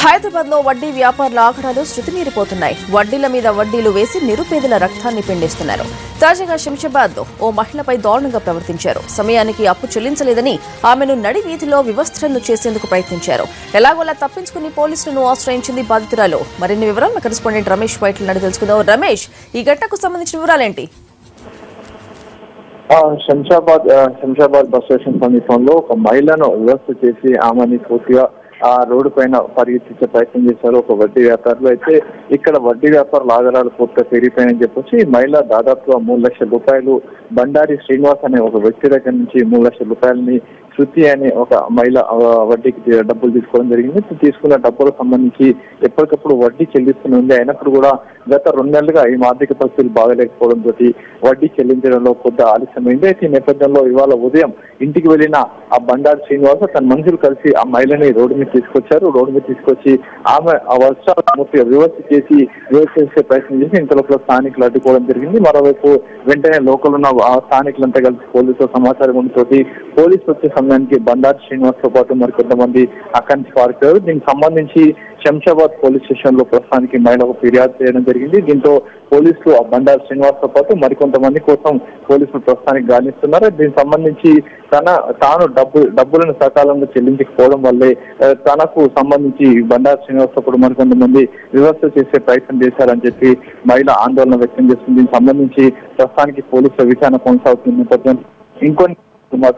హైదరాబాద్ లో వడ్డీ వ్యాపారుల ఆగడాలు శృతిమీరిపోతున్నాయి. వడ్డీల మీద వడ్డీలు వేసి నిరుపేదల రక్తాన్ని పిండేస్తున్నారు. తాజాగా శంషాబాద్ లో ఓ మహిళపై దారుణంగా ప్రవర్తించారు. సమయానికి అప్పు చెల్లించలేదని ఆమెను నడి వీధిలో వివస్త్రను చేసేందుకు ప్రయత్నించారు. ఎలాగోలా తప్పించుకుని పోలీసులను ఆశ్రయించింది బాధితురాలు. మరిన్ని వివరాలు మా కరెస్పాండెంట్ రమేష్ వైట్ల నడి తెలుసుకుందాం. రమేష్, ఈ ఘటనకు సంబంధించిన వివరాలేంటి? శంషాబాద్ బస్ స్టేషన్ సమీపంలో ఒక మహిళను వ్యవస్థ చేసి ఆమెని పూర్తిగా ఆ రోడ్డు పైన పరిగెత్తించే ప్రయత్నం చేశారు ఒక వడ్డీ వ్యాపారులు. అయితే ఇక్కడ వడ్డీ వ్యాపారుల ఆధారాలు పూర్తిగా పెరిగిపోయాయని చెప్పొచ్చి మహిళ దాదాపుగా 3 లక్షల రూపాయలు బండారి శ్రీనివాస్ అనే ఒక వ్యక్తి దగ్గర నుంచి 3 లక్షల రూపాయలని శృతి అనే ఒక మహిళ వడ్డీకి డబ్బులు తీసుకోవడం జరిగింది. తీసుకున్న డబ్బులకు సంబంధించి ఎప్పటికప్పుడు వడ్డీ చెల్లిస్తూనే ఉంది. అయినప్పుడు కూడా గత 2 నెలలుగా ఈ ఆర్థిక పరిస్థితులు బాగలేకపోవడంతో వడ్డీ చెల్లించడంలో కొద్ది ఆలస్యమైంది. అయితే ఈ నేపథ్యంలో ఇవాళ ఉదయం ఇంటికి వెళ్లిన ఆ బండారు శ్రీనివాస్ తన మనుషులు కలిసి ఆ మహిళని రోడ్డు మీద తీసుకొచ్చారు. రోడ్డు మీద తీసుకొచ్చి ఆమె ఆ వర్షాలు పూర్తిగా వ్యవస్థ చేసే ప్రయత్నం చేసి ఇంతలోపల స్థానికులు అడ్డుకోవడం జరిగింది. మరోవైపు వెంటనే లోకల్ ఉన్న స్థానికులంతా కలిసి పోలీసులు సమాచారం ఉండటంతో పోలీసులు వచ్చే సమయానికి బండారు శ్రీనివాస్ తో పాటు మరికొంతమంది అక్కడి నుంచి పారిపోయారు. దీనికి సంబంధించి శంషాబాద్ పోలీస్ స్టేషన్ లో ప్రస్తుతానికి మహిళకు ఫిర్యాదు చేయడం జరిగింది. దీంతో పోలీసులు ఆ బండారు శ్రీనివాస్ తో పాటు మరికొంతమంది కోసం పోలీసులు ప్రస్తుతానికి గాలిస్తున్నారు. దీనికి సంబంధించి తాను డబ్బులను సకాలంలో చెల్లించకపోవడం వల్లే తనకు సంబంధించి బండారు శ్రీనివాస్ తో పాటు మరికొంతమంది వ్యవస్థ చేసే ప్రయత్నం చేశారని చెప్పి మహిళ ఆందోళన వ్యక్తం చేస్తుంది. దీనికి సంబంధించి ప్రస్తుతానికి పోలీసుల విచారణ కొనసాగుతున్న నేపథ్యం ఇంకొన్ని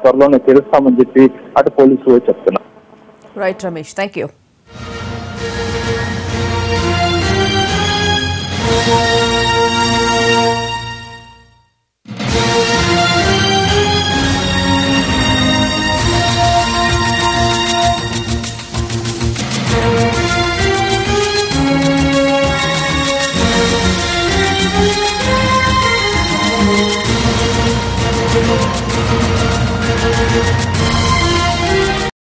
త్వరలోనే తెలుస్తామని చెప్పి అటు పోలీసులు చెప్తున్నారు. Right Ramesh, thank you.